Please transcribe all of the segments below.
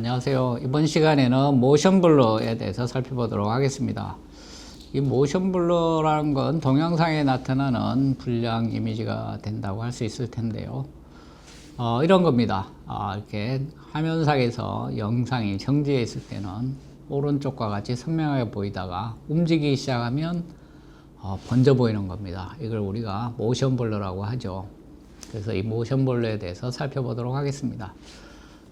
안녕하세요. 이번 시간에는 모션 블러에 대해서 살펴보도록 하겠습니다. 이 모션 블러라는 건 동영상에 나타나는 불량 이미지가 된다고 할 수 있을 텐데요. 이런 겁니다. 이렇게 화면상에서 영상이 정지해 있을 때는 오른쪽과 같이 선명하게 보이다가 움직이기 시작하면 번져 보이는 겁니다. 이걸 우리가 모션 블러라고 하죠. 그래서 이 모션 블러에 대해서 살펴보도록 하겠습니다.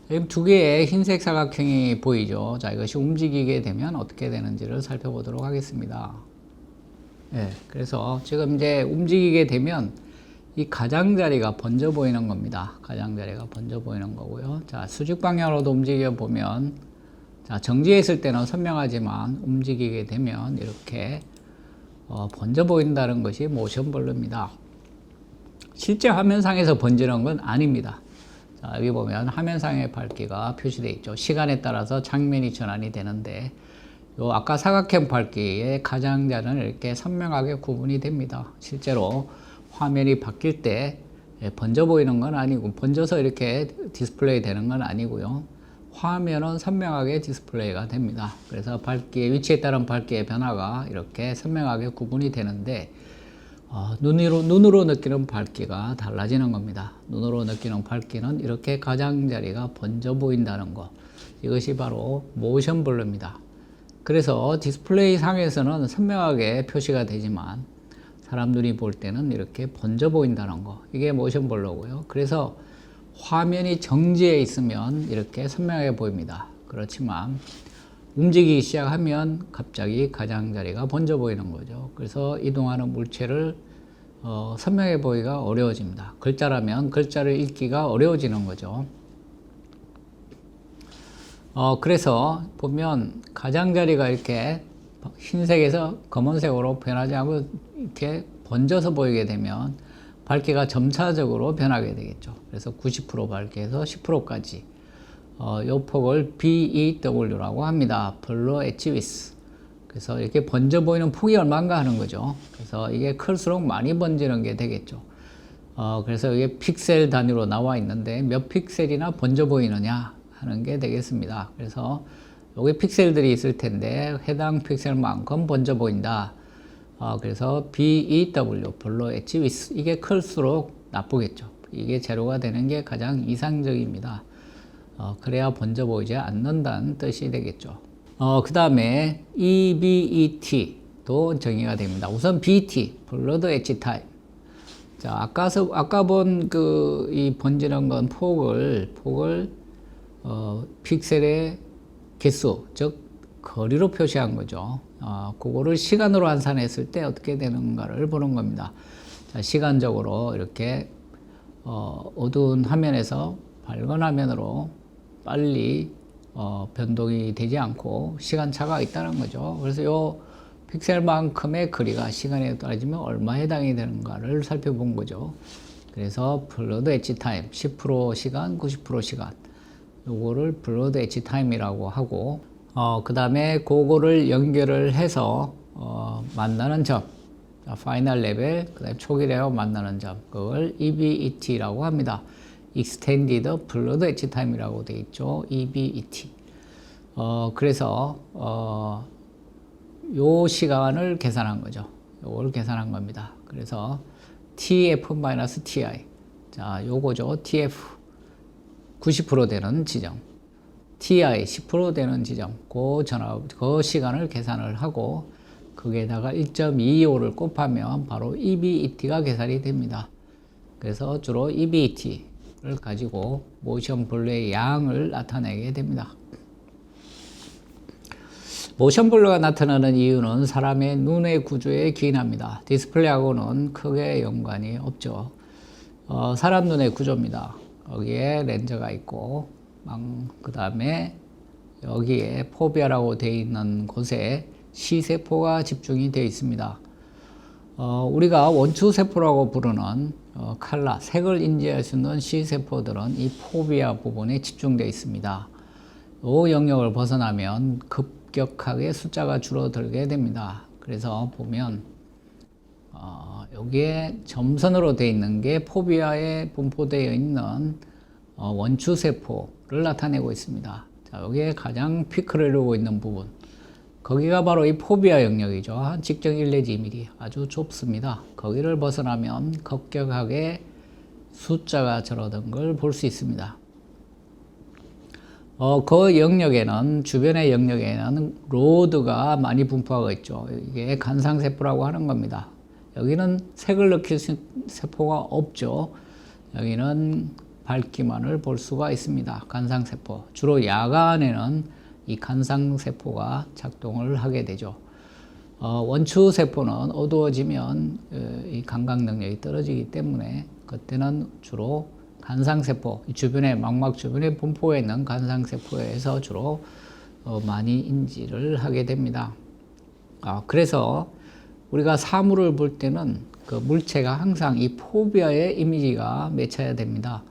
지금 두 개의 흰색 사각형이 보이죠. 자, 이것이 움직이게 되면 어떻게 되는지를 살펴보도록 하겠습니다. 네, 그래서 지금 이제 움직이게 되면 이 가장자리가 번져 보이는 겁니다. 가장자리가 번져 보이는 거고요. 자, 수직 방향으로도 움직여 보면, 자, 정지해 있을 때는 선명하지만 움직이게 되면 이렇게 번져 보인다는 것이 모션 블러입니다. 실제 화면상에서 번지는 건 아닙니다. 자, 여기 보면 화면상의 밝기가 표시되어 있죠. 시간에 따라서 장면이 전환이 되는데, 요 아까 사각형 밝기의 가장자리는 이렇게 선명하게 구분이 됩니다. 실제로 화면이 바뀔 때 번져 보이는 건 아니고, 번져서 이렇게 디스플레이 되는 건 아니고요. 화면은 선명하게 디스플레이가 됩니다. 그래서 밝기의 위치에 따른 밝기의 변화가 이렇게 선명하게 구분이 되는데, 눈으로 느끼는 밝기가 달라지는 겁니다. 눈으로 느끼는 밝기는 이렇게 가장자리가 번져 보인다는 것, 이것이 바로 모션 블러입니다. 그래서 디스플레이 상에서는 선명하게 표시가 되지만 사람 눈이 볼 때는 이렇게 번져 보인다는 거, 이게 모션 블러고요. 그래서 화면이 정지해 있으면 이렇게 선명하게 보입니다. 그렇지만 움직이기 시작하면 갑자기 가장자리가 번져 보이는 거죠. 그래서 이동하는 물체를 선명해 보이기가 어려워집니다. 글자라면 글자를 읽기가 어려워지는 거죠. 그래서 보면 가장자리가 이렇게 흰색에서 검은색으로 변하지 않고 이렇게 번져서 보이게 되면 밝기가 점차적으로 변하게 되겠죠. 그래서 90% 밝기에서 10%까지 이 폭을 BEW라고 합니다. 블러 엣지 위스. 그래서 이렇게 번져 보이는 폭이 얼마인가 하는 거죠. 그래서 이게 클수록 많이 번지는 게 되겠죠. 그래서 이게 픽셀 단위로 나와 있는데 몇 픽셀이나 번져 보이느냐 하는 게 되겠습니다. 그래서 여기 픽셀들이 있을 텐데 해당 픽셀만큼 번져 보인다. 그래서 BEW, 블러 엣지 위스. 이게 클수록 나쁘겠죠. 이게 제로가 되는 게 가장 이상적입니다. 그래야 번져 보이지 않는다는 뜻이 되겠죠. 그 다음에 EBET도 정의가 됩니다. 우선 BT, 블러드 엣지 타임. 자, 아까 본 이 번지는 건 폭을 픽셀의 개수, 즉, 거리로 표시한 거죠. 그거를 시간으로 환산했을 때 어떻게 되는가를 보는 겁니다. 자, 시간적으로 이렇게, 어두운 화면에서 밝은 화면으로 빨리 변동이 되지 않고 시간차가 있다는 거죠. 그래서 요 픽셀만큼의 거리가 시간에 따라지면 얼마 해당이 되는가를 살펴본 거죠. 그래서 블러드 엣지 타임 10% 시간, 90% 시간, 요거를 블러드 엣지 타임이라고 하고, 그 다음에 그거를 연결을 해서 만나는 점, 파이널 레벨, 그 다음에 초기 레어 만나는 점, 그걸 EBET라고 합니다. Extended Blood Etch Time이라고 되어 있죠. EBET. 그래서 요 시간을 계산한 거죠. 요걸 계산한 겁니다. 그래서 TF-TI. 자, 요거죠. TF 90% 되는 지점, TI 10% 되는 지점, 그 시간을 계산을 하고 거기에다가 1.25를 곱하면 바로 EBET가 계산이 됩니다. 그래서 주로 EBET를 가지고 모션 블러의 양을 나타내게 됩니다. 모션 블러가 나타나는 이유는 사람의 눈의 구조에 기인합니다. 디스플레이하고는 크게 연관이 없죠. 사람 눈의 구조입니다. 여기에 렌즈가 있고, 그 다음에 여기에 포비아라고 되어 있는 곳에 C세포가 집중이 되어 있습니다. 우리가 원추세포라고 부르는 칼라, 색을 인지할 수 있는 C세포들은 이 포비아 부분에 집중되어 있습니다. 이 영역을 벗어나면 급격하게 숫자가 줄어들게 됩니다. 그래서 보면 여기에 점선으로 되어 있는 게 포비아에 분포되어 있는 원추세포를 나타내고 있습니다. 자, 여기에 가장 피크를 이루고 있는 부분. 거기가 바로 이 포비아 영역이죠. 한 직경 1 내지 2mm. 아주 좁습니다. 거기를 벗어나면 급격하게 숫자가 줄어든 걸 볼 수 있습니다. 그 영역에는, 주변의 영역에는 로드가 많이 분포하고 있죠. 이게 간상세포라고 하는 겁니다. 여기는 색을 느낄 수 있는 세포가 없죠. 여기는 밝기만을 볼 수가 있습니다. 간상세포. 주로 야간에는 이 간상세포가 작동을 하게 되죠. 원추세포는 어두워지면 이 감각 능력이 떨어지기 때문에 그때는 주로 간상세포, 주변에 망막 주변에 분포해 있는 간상세포에서 주로 많이 인지를 하게 됩니다. 그래서 우리가 사물을 볼 때는 그 물체가 항상 이 포비아의 이미지가 맺혀야 됩니다.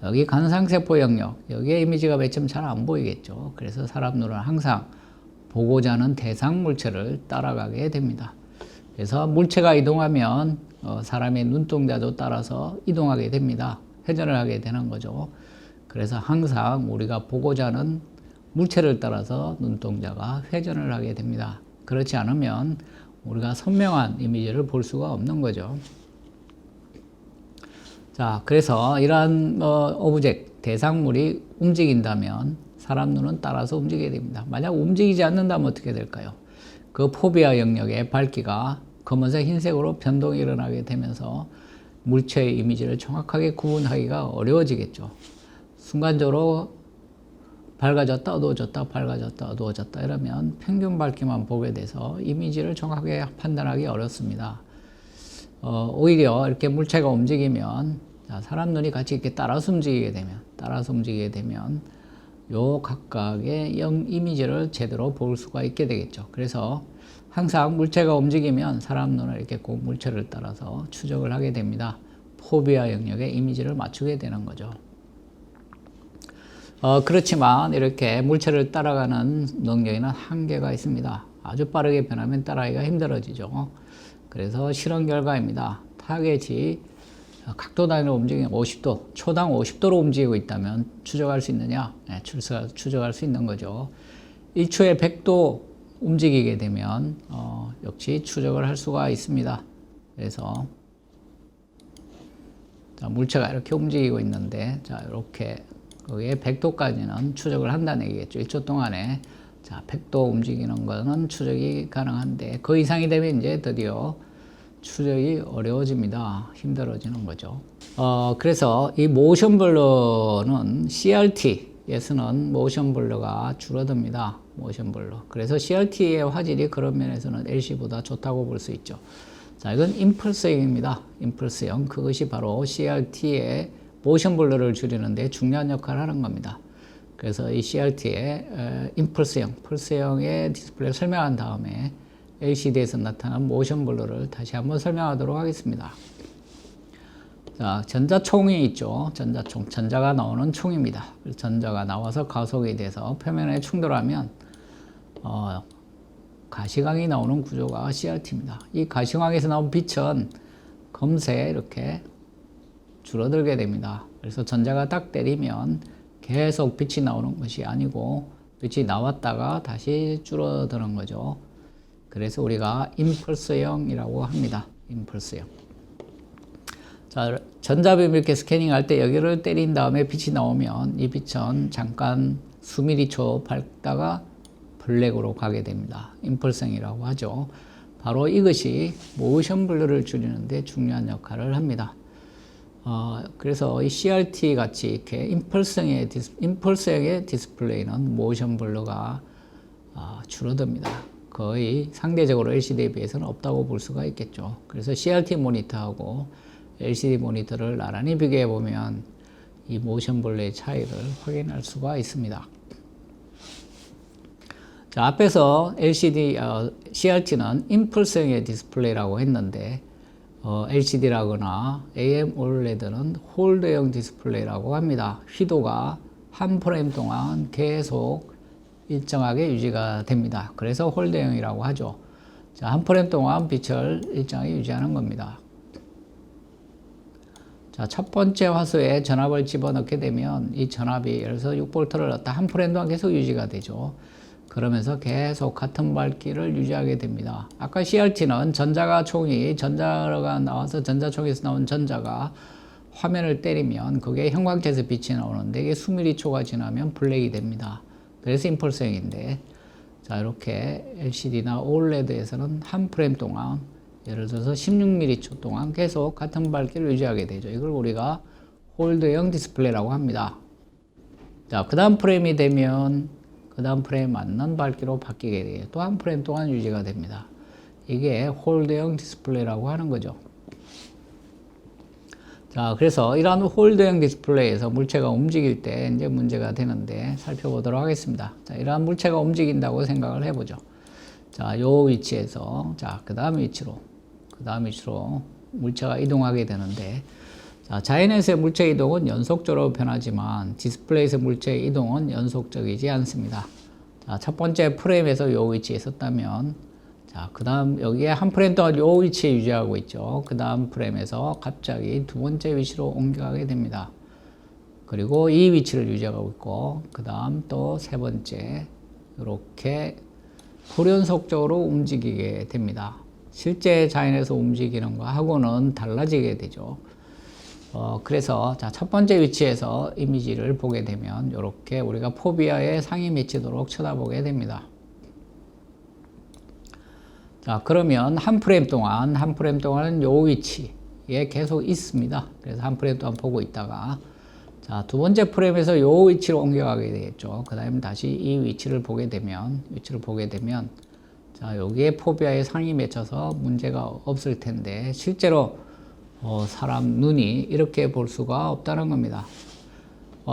여기 간상세포 영역, 여기에 이미지가 맺히면 잘 안 보이겠죠. 그래서 사람 눈은 항상 보고자 하는 대상 물체를 따라가게 됩니다. 그래서 물체가 이동하면 사람의 눈동자도 따라서 이동하게 됩니다. 회전을 하게 되는 거죠. 그래서 항상 우리가 보고자 하는 물체를 따라서 눈동자가 회전을 하게 됩니다. 그렇지 않으면 우리가 선명한 이미지를 볼 수가 없는 거죠. 자, 그래서 이러한 오브젝트, 대상물이 움직인다면 사람 눈은 따라서 움직이게 됩니다. 만약 움직이지 않는다면 어떻게 될까요? 그 포비아 영역의 밝기가 검은색, 흰색으로 변동이 일어나게 되면서 물체의 이미지를 정확하게 구분하기가 어려워지겠죠. 순간적으로 밝아졌다, 어두워졌다, 밝아졌다, 어두워졌다 이러면 평균 밝기만 보게 돼서 이미지를 정확하게 판단하기 어렵습니다. 오히려 이렇게 물체가 움직이면, 사람 눈이 같이 이렇게 따라서 움직이게 되면 요 각각의 이미지를 제대로 볼 수가 있게 되겠죠. 그래서 항상 물체가 움직이면 사람 눈을 이렇게 꼭 물체를 따라서 추적을 하게 됩니다. 포비아 영역의 이미지를 맞추게 되는 거죠. 그렇지만 이렇게 물체를 따라가는 능력에는 한계가 있습니다. 아주 빠르게 변하면 따라가기가 힘들어지죠. 그래서 실험 결과입니다. 타겟이 각도 단위로 움직이는 50도, 초당 50도로 움직이고 있다면 추적할 수 있느냐? 네, 추적할 수 있는 거죠. 1초에 100도 움직이게 되면 역시 추적을 할 수가 있습니다. 그래서 자, 물체가 이렇게 움직이고 있는데, 자, 이렇게 거기에 100도까지는 추적을 한다는 얘기겠죠. 1초 동안에 자, 100도 움직이는 거는 추적이 가능한데 그 이상이 되면 이제 드디어 추적이 어려워집니다. 힘들어지는 거죠. 그래서 이 모션 블러는 CRT에서는 모션 블러가 줄어듭니다. 모션 블러. 그래서 CRT의 화질이 그런 면에서는 LC보다 좋다고 볼 수 있죠. 자, 이건 임펄스형입니다. 임펄스형. 그것이 바로 CRT의 모션 블러를 줄이는데 중요한 역할을 하는 겁니다. 그래서 이 CRT의 임펄스형, 펄스형의 디스플레이를 설명한 다음에 LCD에서 나타난 모션 블러를 다시 한번 설명하도록 하겠습니다. 자, 전자총이 있죠. 전자총. 전자가 나오는 총입니다. 전자가 나와서 가속이 돼서 표면에 충돌하면 가시광이 나오는 구조가 CRT입니다. 이 가시광에서 나온 빛은 금세 이렇게 줄어들게 됩니다. 그래서 전자가 딱 때리면 계속 빛이 나오는 것이 아니고 빛이 나왔다가 다시 줄어드는 거죠. 그래서 우리가 임펄스형이라고 합니다. 임펄스형. 자, 전자빔 이렇게 스캐닝할 때 여기를 때린 다음에 빛이 나오면 이 빛은 잠깐 수미리초 밝다가 블랙으로 가게 됩니다. 임펄스형이라고 하죠. 바로 이것이 모션 블러를 줄이는데 중요한 역할을 합니다. 그래서 이 CRT 같이 이렇게 임펄스형의 디스플레이는 모션 블러가 줄어듭니다. 거의 상대적으로 LCD에 비해서는 없다고 볼 수가 있겠죠. 그래서 CRT 모니터하고 LCD 모니터를 나란히 비교해 보면 이 모션 블러의 차이를 확인할 수가 있습니다. 자, 앞에서 CRT는 임펄스형의 디스플레이라고 했는데 LCD라거나 AMOLED는 홀더형 디스플레이라고 합니다. 휘도가 한 프레임 동안 계속 일정하게 유지가 됩니다. 그래서 홀더형이라고 하죠. 자, 한 프레임 동안 빛을 일정하게 유지하는 겁니다. 자, 자, 첫 번째 화소에 전압을 집어넣게 되면 이 전압이 예를 들어서 6V를 넣었다. 한 프레임 동안 계속 유지가 되죠. 그러면서 계속 같은 밝기를 유지하게 됩니다. 아까 CRT는 전자가 나와서 전자총에서 나온 전자가 화면을 때리면 그게 형광색에서 빛이 나오는데 이게 수미리 초가 지나면 블랙이 됩니다. 그래서 임펄스형인데, 자, 이렇게 LCD나 OLED에서는 한 프레임 동안 예를 들어서 16mm 초 동안 계속 같은 밝기를 유지하게 되죠. 이걸 우리가 홀드형 디스플레이라고 합니다. 자, 그 다음 프레임이 되면 그 다음 프레임 맞는 밝기로 바뀌게 돼요. 또 한 프레임 동안 유지가 됩니다. 이게 홀드형 디스플레이라고 하는 거죠. 자, 그래서 이러한 홀드형 디스플레이에서 물체가 움직일 때 이제 문제가 되는데 살펴보도록 하겠습니다. 자, 이러한 물체가 움직인다고 생각을 해보죠. 자, 요 위치에서, 자, 그 다음 위치로 물체가 이동하게 되는데, 자, 자연에서의 물체 이동은 연속적으로 변하지만 디스플레이에서 물체의 이동은 연속적이지 않습니다. 자, 첫 번째 프레임에서 요 위치에 있었다면, 자, 그 다음 여기에 한 프레임 동안 요 위치에 유지하고 있죠. 그 다음 프레임에서 갑자기 두 번째 위치로 옮겨가게 됩니다. 그리고 이 위치를 유지하고 있고, 그 다음 또 세 번째, 이렇게 불연속적으로 움직이게 됩니다. 실제 자연에서 움직이는 거하고는 달라지게 되죠. 그래서 자, 첫 번째 위치에서 이미지를 보게 되면 이렇게 우리가 포비아에 상이 맺히도록 쳐다보게 됩니다. 자, 그러면 한 프레임 동안은 요 위치에 계속 있습니다. 그래서 한 프레임 동안 보고 있다가, 자, 두 번째 프레임에서 요 위치로 옮겨가게 되겠죠. 그 다음에 다시 이 위치를 보게 되면, 자, 여기에 포비아에 상이 맺혀서 문제가 없을 텐데, 실제로 사람 눈이 이렇게 볼 수가 없다는 겁니다.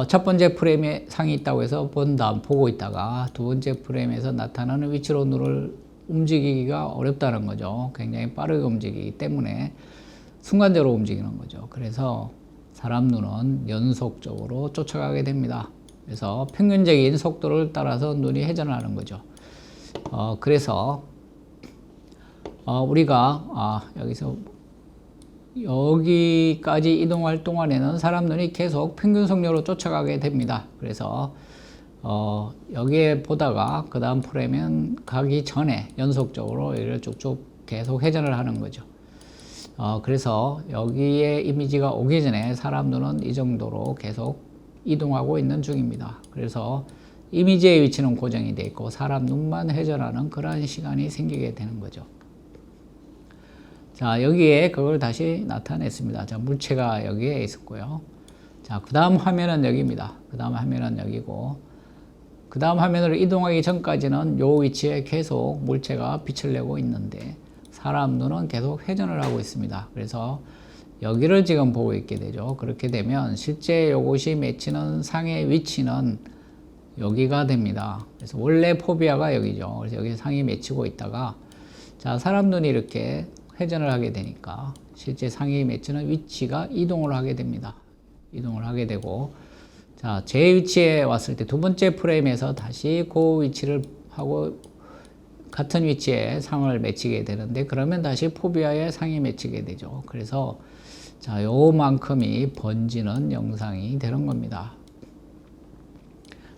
첫 번째 프레임에 상이 있다고 해서 보고 있다가 두 번째 프레임에서 나타나는 위치로 눈을 움직이기가 어렵다는 거죠. 굉장히 빠르게 움직이기 때문에 순간적으로 움직이는 거죠. 그래서 사람 눈은 연속적으로 쫓아가게 됩니다. 그래서 평균적인 속도를 따라서 눈이 회전하는 거죠. 그래서 우리가 여기서 여기까지 이동할 동안에는 사람 눈이 계속 평균 속력으로 쫓아가게 됩니다. 그래서 여기에 보다가 그 다음 프레임은 가기 전에 연속적으로 이를 쭉쭉 계속 회전을 하는 거죠. 그래서 여기에 이미지가 오기 전에 사람 눈은 이 정도로 계속 이동하고 있는 중입니다. 그래서 이미지의 위치는 고정이 되어 있고 사람 눈만 회전하는 그러한 시간이 생기게 되는 거죠. 자, 여기에 그걸 다시 나타냈습니다. 자, 물체가 여기에 있었고요. 자, 그 다음 화면은 여기입니다. 그 다음 화면은 여기고, 그 다음 화면으로 이동하기 전까지는 요 위치에 계속 물체가 빛을 내고 있는데 사람 눈은 계속 회전을 하고 있습니다. 그래서 여기를 지금 보고 있게 되죠. 그렇게 되면 실제 요것이 맺히는 상의 위치는 여기가 됩니다. 그래서 원래 포비아가 여기죠. 그래서 여기 상이 맺히고 있다가, 자, 사람 눈이 이렇게 회전을 하게 되니까 실제 상이 맺히는 위치가 이동을 하게 됩니다. 이동을 하게 되고, 자, 제 위치에 왔을 때 두 번째 프레임에서 다시 그 위치를 하고 같은 위치에 상을 맺히게 되는데, 그러면 다시 포비아에 상이 맺히게 되죠. 그래서 자, 요만큼이 번지는 영상이 되는 겁니다.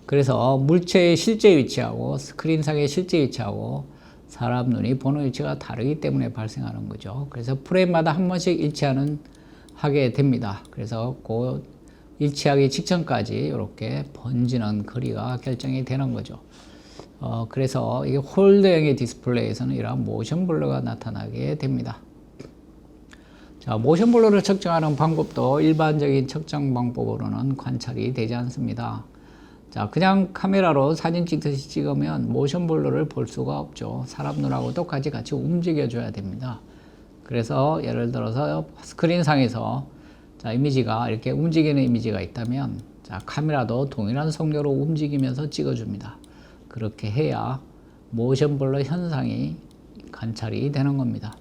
그래서 물체의 실제 위치하고 스크린상의 실제 위치하고 사람 눈이 보는 위치가 다르기 때문에 발생하는 거죠. 그래서 프레임마다 한 번씩 하게 됩니다. 그래서 그 일치하기 직전까지 이렇게 번지는 거리가 결정이 되는 거죠. 그래서 이게 홀드형의 디스플레이에서는 이러한 모션 블러가 나타나게 됩니다. 자, 모션 블러를 측정하는 방법도 일반적인 측정 방법으로는 관찰이 되지 않습니다. 자, 그냥 카메라로 사진 찍듯이 찍으면 모션 블러를 볼 수가 없죠. 사람 눈하고 똑같이 같이 움직여줘야 됩니다. 그래서 예를 들어서 스크린상에서 자, 이미지가 이렇게 움직이는 이미지가 있다면, 자, 카메라도 동일한 속도로 움직이면서 찍어줍니다. 그렇게 해야 모션 블러 현상이 관찰이 되는 겁니다.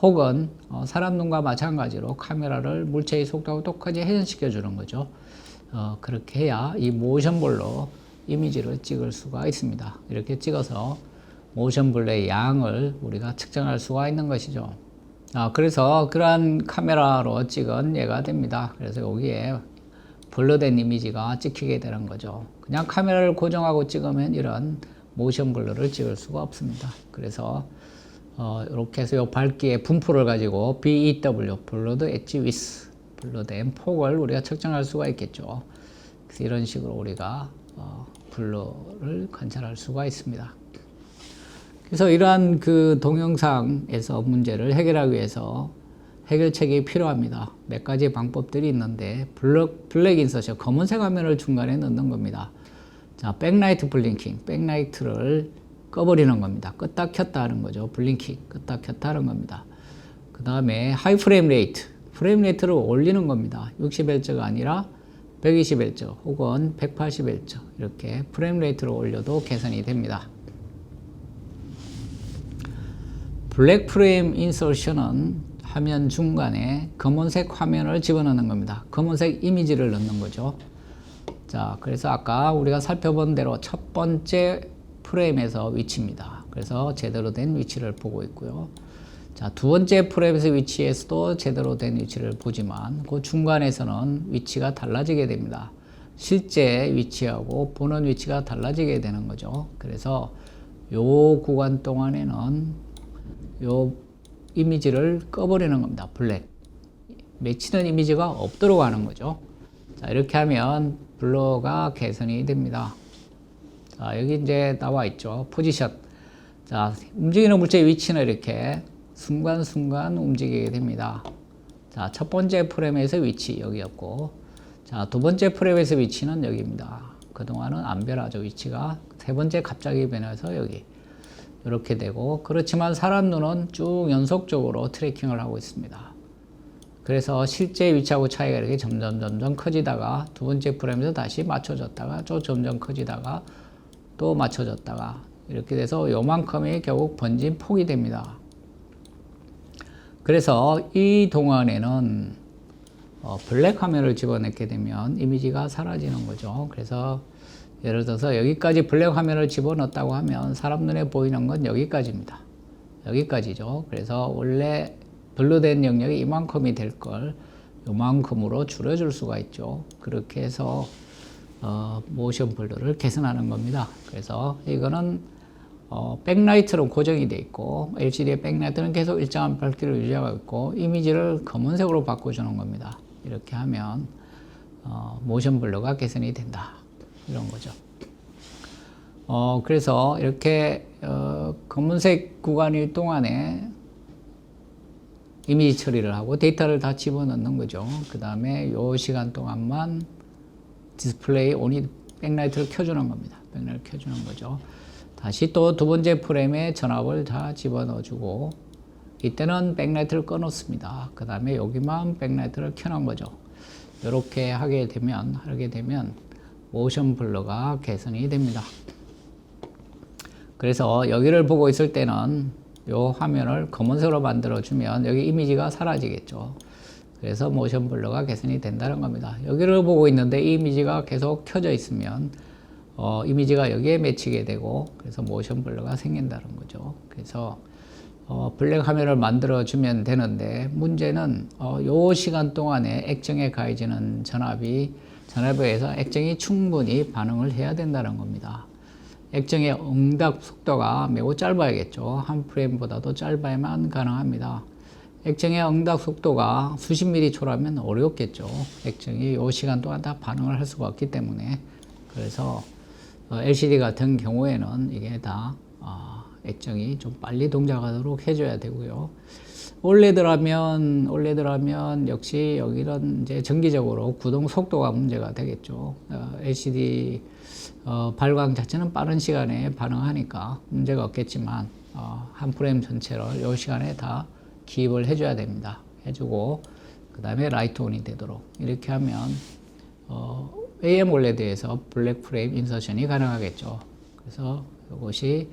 혹은 사람 눈과 마찬가지로 카메라를 물체의 속도하고 똑같이 회전시켜 주는 거죠. 그렇게 해야 이 모션 블러 이미지를 찍을 수가 있습니다. 이렇게 찍어서 모션 블러의 양을 우리가 측정할 수가 있는 것이죠. 그래서 그러한 카메라로 찍은 예가 됩니다. 그래서 여기에 블러된 이미지가 찍히게 되는 거죠. 그냥 카메라를 고정하고 찍으면 이런 모션 블러를 찍을 수가 없습니다. 그래서 이렇게 해서 이 밝기의 분포를 가지고 BEW, 블러드 엣지 위스, 블러된 폭을 우리가 측정할 수가 있겠죠. 그래서 이런 식으로 우리가 블러를 관찰할 수가 있습니다. 그래서 이러한 그 동영상에서 문제를 해결하기 위해서 해결책이 필요합니다. 몇 가지 방법들이 있는데 블랙 인서션, 검은색 화면을 중간에 넣는 겁니다. 자, 백라이트 블링킹, 백라이트를 꺼버리는 겁니다. 껐다 켰다 하는 거죠. 블링킹, 껐다 켰다 하는 겁니다. 그 다음에 하이 프레임 레이트, 프레임 레이트를 올리는 겁니다. 60Hz가 아니라 120Hz 혹은 180Hz 이렇게 프레임 레이트를 올려도 개선이 됩니다. 블랙 프레임 인서션은 화면 중간에 검은색 화면을 집어넣는 겁니다. 검은색 이미지를 넣는 거죠. 자, 그래서 아까 우리가 살펴본 대로 첫 번째 프레임에서 위치입니다. 그래서 제대로 된 위치를 보고 있고요. 자, 두 번째 프레임에서 위치에서도 제대로 된 위치를 보지만 그 중간에서는 위치가 달라지게 됩니다. 실제 위치하고 보는 위치가 달라지게 되는 거죠. 그래서 요 구간 동안에는 요 이미지를 꺼버리는 겁니다. 블랙. 맺히는 이미지가 없도록 하는 거죠. 자, 이렇게 하면 블러가 개선이 됩니다. 자, 여기 이제 나와 있죠. 포지션. 자, 움직이는 물체의 위치는 이렇게 순간순간 움직이게 됩니다. 자, 첫 번째 프레임에서 위치 여기였고, 자, 두 번째 프레임에서 위치는 여기입니다. 그동안은 안 변하죠. 위치가. 세 번째 갑자기 변해서 여기. 이렇게 되고, 그렇지만 사람 눈은 쭉 연속적으로 트래킹을 하고 있습니다. 그래서 실제 위치하고 차이가 이렇게 점점 커지다가 두 번째 프레임에서 다시 맞춰졌다가 또 점점 커지다가 또 맞춰졌다가 이렇게 돼서 요만큼이 결국 번진 폭이 됩니다. 그래서 이 동안에는 블랙 화면을 집어넣게 되면 이미지가 사라지는 거죠. 그래서 예를 들어서 여기까지 블랙 화면을 집어넣었다고 하면 사람 눈에 보이는 건 여기까지입니다. 여기까지죠. 그래서 원래 블러된 영역이 이만큼이 될 걸 요만큼으로 줄여줄 수가 있죠. 그렇게 해서 모션 블러를 개선하는 겁니다. 그래서 이거는 백라이트로 고정이 되어 있고 LCD의 백라이트는 계속 일정한 밝기를 유지하고 있고 이미지를 검은색으로 바꿔주는 겁니다. 이렇게 하면 모션 블러가 개선이 된다. 이런 거죠. 그래서 이렇게 검은색 구간일 동안에 이미지 처리를 하고 데이터를 다 집어넣는 거죠. 그 다음에 요 시간 동안만 디스플레이 온이 백라이트를 켜주는 겁니다. 백라이트를 켜주는 거죠. 다시 또 두 번째 프레임에 전압을 다 집어넣어주고 이때는 백라이트를 꺼놓습니다. 그 다음에 여기만 백라이트를 켜놓은 거죠. 이렇게 하게 되면 모션 블러가 개선이 됩니다. 그래서 여기를 보고 있을 때는 이 화면을 검은색으로 만들어주면 여기 이미지가 사라지겠죠. 그래서 모션 블러가 개선이 된다는 겁니다. 여기를 보고 있는데 이 이미지가 계속 켜져 있으면 이미지가 여기에 맺히게 되고 그래서 모션 블러가 생긴다는 거죠. 그래서 블랙 화면을 만들어주면 되는데 문제는 이 시간 동안에 액정에 가해지는 전압에 의해서 액정이 충분히 반응을 해야 된다는 겁니다. 액정의 응답 속도가 매우 짧아야겠죠. 한 프레임보다도 짧아야만 가능합니다. 액정의 응답 속도가 수십 미리초라면 어렵겠죠. 액정이 이 시간 동안 다 반응을 할 수가 없기 때문에. 그래서 LCD 같은 경우에는 이게 다 액정이 좀 빨리 동작하도록 해줘야 되고요. OLED라면 역시 여기는 이제 정기적으로 구동 속도가 문제가 되겠죠. LCD 발광 자체는 빠른 시간에 반응하니까 문제가 없겠지만 한 프레임 전체를 이 시간에 다 기입을 해줘야 됩니다. 해주고 그 다음에 라이트 온이 되도록 이렇게 하면 AM OLED에서 블랙 프레임 인서션이 가능하겠죠. 그래서 이것이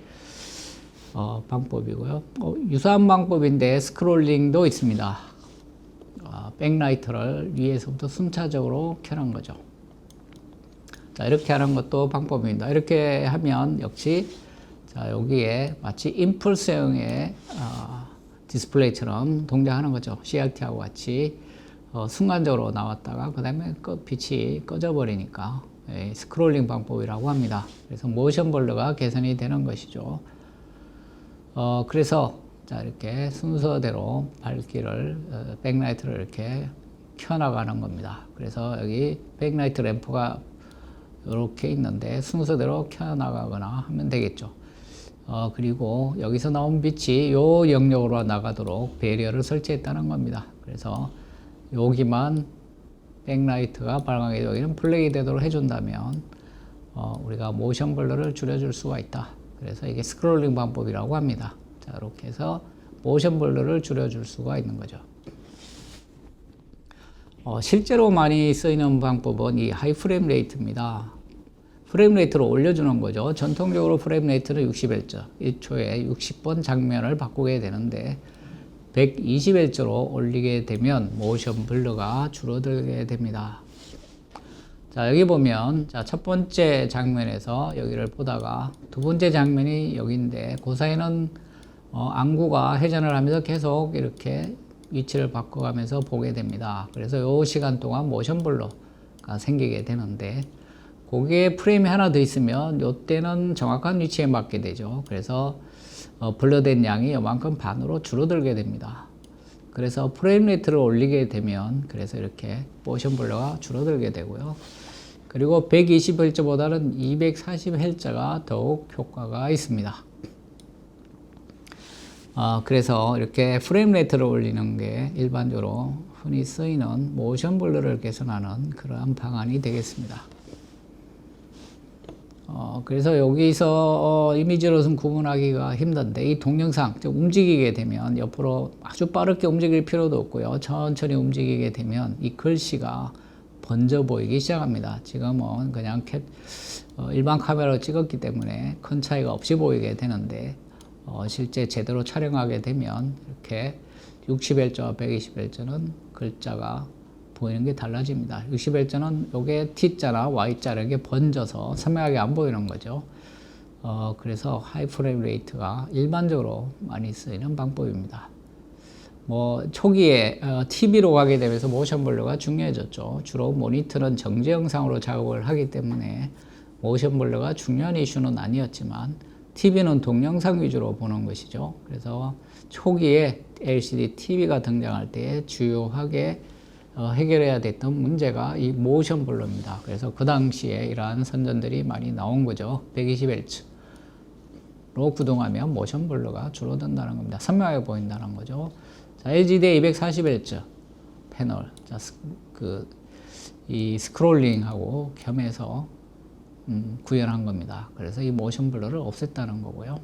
방법이고요. 유사한 방법인데 스크롤링도 있습니다. 백라이트를 위에서부터 순차적으로 켜는 거죠. 자, 이렇게 하는 것도 방법입니다. 이렇게 하면 역시 자, 여기에 마치 임펄스형의 디스플레이처럼 동작하는 거죠. CRT하고 같이 순간적으로 나왔다가 그 다음에 빛이 꺼져 버리니까 스크롤링 방법이라고 합니다. 그래서 모션 블러가 개선이 되는 것이죠. 그래서 자 이렇게 순서대로 밝기를 백라이트를 이렇게 켜나가는 겁니다. 그래서 여기 백라이트 램프가 이렇게 있는데 순서대로 켜나가거나 하면 되겠죠. 그리고 여기서 나온 빛이 요 영역으로 나가도록 배리어를 설치했다는 겁니다. 그래서 여기만 백라이트가 빨갛게 여기는 블랙이 되도록 해준다면 우리가 모션 블러를 줄여줄 수가 있다. 그래서 이게 스크롤링 방법이라고 합니다. 자, 이렇게 해서 모션 블러를 줄여줄 수가 있는 거죠. 실제로 많이 쓰이는 방법은 이 하이 프레임 레이트입니다. 프레임 레이트를 올려주는 거죠. 전통적으로 프레임 레이트는 60Hz, 1초에 60번 장면을 바꾸게 되는데 120Hz로 올리게 되면 모션 블러가 줄어들게 됩니다. 자, 여기 보면 자, 첫 번째 장면에서 여기를 보다가 두 번째 장면이 여기인데 그 사이는 안구가 회전을 하면서 계속 이렇게 위치를 바꿔가면서 보게 됩니다. 그래서 이 시간 동안 모션 블러가 생기게 되는데 거기에 프레임이 하나 더 있으면 이때는 정확한 위치에 맞게 되죠. 그래서 블러된 양이 이만큼 반으로 줄어들게 됩니다. 그래서 프레임 레이트를 올리게 되면 그래서 이렇게 모션 블러가 줄어들게 되고요. 그리고 120Hz보다는 240Hz가 더욱 효과가 있습니다. 그래서 이렇게 프레임 레이트를 올리는 게 일반적으로 흔히 쓰이는 모션 블러를 개선하는 그러한 방안이 되겠습니다. 그래서 여기서 이미지로서는 구분하기가 힘든데 이 동영상 움직이게 되면 옆으로 아주 빠르게 움직일 필요도 없고요. 천천히 움직이게 되면 이 글씨가 번져 보이기 시작합니다. 지금은 그냥 일반 카메라로 찍었기 때문에 큰 차이가 없이 보이게 되는데 실제 제대로 촬영하게 되면 이렇게 60Hz와 120Hz는 글자가 보이는 게 달라집니다. 60Hz는 요게 T자나 Y자 이렇게 번져서 선명하게 안 보이는 거죠. 그래서 하이 프레임 레이트가 일반적으로 많이 쓰이는 방법입니다. 초기에 TV로 가게 되면서 모션 블러가 중요해졌죠. 주로 모니터는 정제 영상으로 작업을 하기 때문에 모션 블러가 중요한 이슈는 아니었지만 TV는 동영상 위주로 보는 것이죠. 그래서 초기에 LCD TV가 등장할 때 주요하게 해결해야 됐던 문제가 이 모션 블러입니다. 그래서 그 당시에 이러한 선전들이 많이 나온 거죠. 120Hz로 구동하면 모션 블러가 줄어든다는 겁니다. 선명하게 보인다는 거죠. 자, LGD 240Hz 패널, 자, 이 스크롤링하고 겸해서 구현한 겁니다. 그래서 이 모션 블러를 없앴다는 거고요.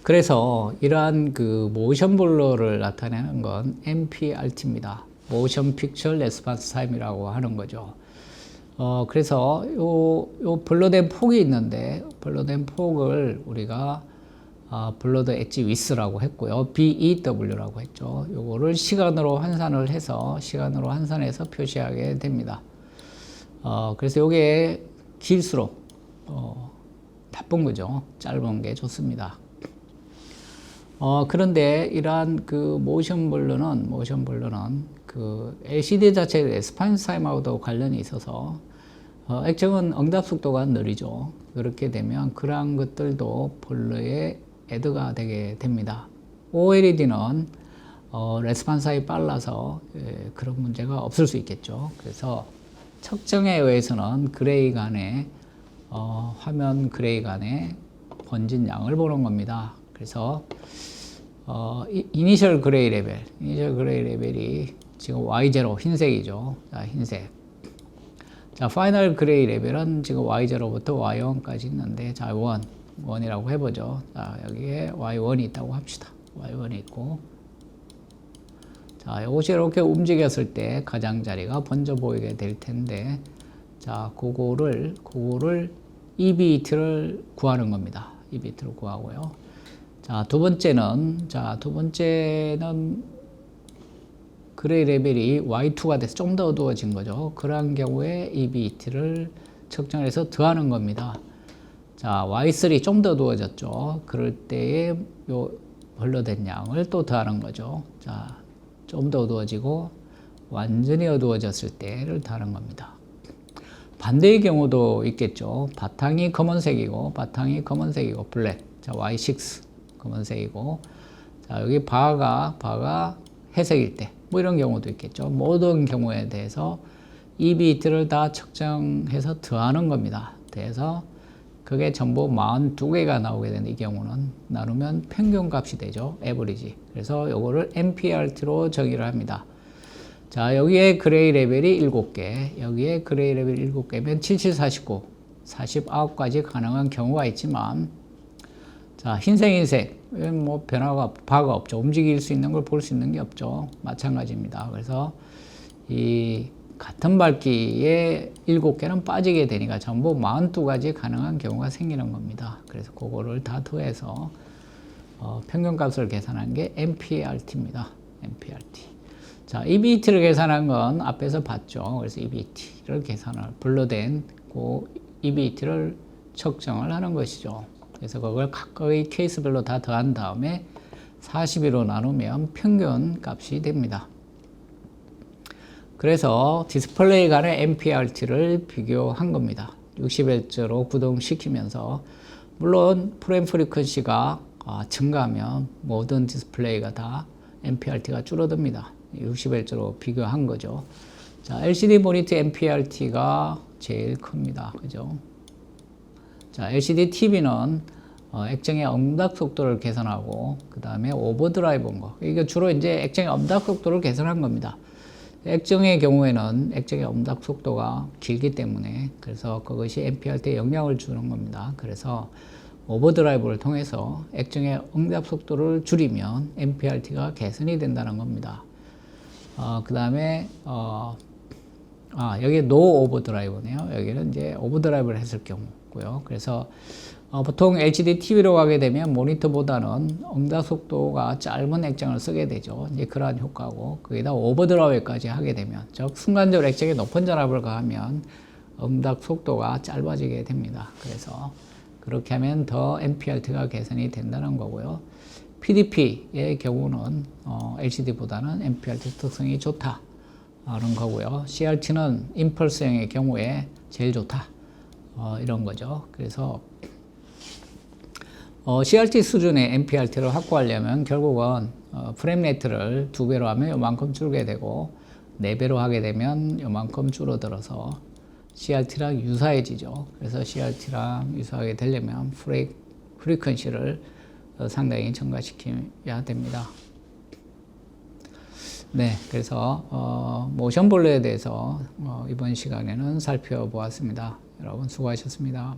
그래서 이러한 그 모션 블러를 나타내는 건 MPRT입니다. 모션 픽처 레스폰스 타임이라고 하는 거죠. 그래서 요 블러된 폭이 있는데 블러된 폭을 우리가 블러드 엣지 위스라고 했고요. BEW라고 했죠. 요거를 시간으로 환산해서 표시하게 됩니다. 그래서 요게 길수록 나쁜 거죠. 짧은 게 좋습니다. 그런데 이러한 그 모션 블러는 그 LCD 자체의 레스폰스 타임하고도 관련이 있어서 액정은 응답 속도가 느리죠. 그렇게 되면 그러한 것들도 블러에 애드가 되게 됩니다. OLED는 레스폰스 타임이 빨라서 그런 문제가 없을 수 있겠죠. 그래서 측정에 의해서는 화면 그레이 간의 번진 양을 보는 겁니다. 그래서 이니셜 그레이 레벨이 지금 Y0 흰색이죠. 자, 흰색. 자, 파이널 그레이 레벨은 지금 Y0부터 Y1까지 있는데, 자, 1이라고 해보죠. 자, 여기에 Y1이 있다고 합시다. Y1이 있고. 자, 이것이 이렇게 움직였을 때 가장자리가 번져 보이게 될 텐데, 자, 그거를 EBIT를 구하는 겁니다. EBIT를 구하고요. 자, 두 번째는 그레이 레벨이 Y2가 돼서 좀 더 어두워진 거죠. 그러한 경우에 EBIT를 측정해서 더하는 겁니다. 자, Y3 좀 더 어두워졌죠. 그럴 때에 요 흘러된 양을 또 더하는 거죠. 자, 좀 더 어두워지고 완전히 어두워졌을 때를 더하는 겁니다. 반대의 경우도 있겠죠. 바탕이 검은색이고 블랙. 자, Y6 검은색이고, 자, 여기 바가 회색일 때, 뭐 이런 경우도 있겠죠. 모든 경우에 대해서 이 비트를 다 측정해서 더하는 겁니다. 그래서 그게 전부 42개가 나오게 되는 이 경우는 나누면 평균 값이 되죠. 에버리지. 그래서 요거를 MPRT로 정의를 합니다. 자, 여기에 그레이 레벨이 7개, 여기에 그레이 레벨이 7개면 77, 49, 49가지 가능한 경우가 있지만, 자, 흰색, 뭐 바가 없죠. 움직일 수 있는 걸 볼 수 있는 게 없죠. 마찬가지입니다. 그래서 이 같은 밝기에 7개는 빠지게 되니까 전부 42가지 가능한 경우가 생기는 겁니다. 그래서 그거를 다 더해서 평균값을 계산한 게 MPRT입니다. MPRT. 자, EBT를 계산한 건 앞에서 봤죠. 그래서 EBT를 블러된 그 EBT를 측정을 하는 것이죠. 그래서 그걸 각각의 케이스별로 다 더한 다음에 42로 나누면 평균 값이 됩니다. 그래서 디스플레이 간의 MPRT를 비교한 겁니다. 60Hz로 구동시키면서, 물론 프레임 프리퀀시가 증가하면 모든 디스플레이가 다 MPRT가 줄어듭니다. 60Hz로 비교한 거죠. 자, LCD 모니터 MPRT가 제일 큽니다. 그죠? 자, LCD TV는 액정의 응답 속도를 개선하고, 그 다음에 오버드라이브인 거. 이게 주로 이제 액정의 응답 속도를 개선한 겁니다. 액정의 경우에는 액정의 응답 속도가 길기 때문에, 그래서 그것이 MPRT에 영향을 주는 겁니다. 그래서 오버드라이브를 통해서 액정의 응답 속도를 줄이면 MPRT가 개선이 된다는 겁니다. 그 다음에, 여기 노 오버드라이브네요. 여기는 이제 오버드라이브를 했을 경우고요. 그래서 보통 LCD TV로 가게 되면 모니터보다는 응답 속도가 짧은 액정을 쓰게 되죠. 이제 그러한 효과고, 거기다 오버드라이브까지 하게 되면, 즉 순간적으로 액정에 높은 전압을 가하면 응답 속도가 짧아지게 됩니다. 그래서 그렇게 하면 더 MPRT가 개선이 된다는 거고요. PDP의 경우는 LCD보다는 MPRT 특성이 좋다는 거고요. CRT는 임펄스형의 경우에 제일 좋다, 이런 거죠. 그래서 CRT 수준의 MPRT를 확보하려면 결국은 프레임 레이트를 2배로 하면 요만큼 줄게 되고, 4배로 하게 되면 요만큼 줄어들어서 CRT랑 유사해지죠. 그래서 CRT랑 유사하게 되려면 프리퀀시를 상당히 증가시켜야 됩니다. 네, 그래서 모션 블러에 대해서 이번 시간에는 살펴보았습니다. 여러분 수고하셨습니다.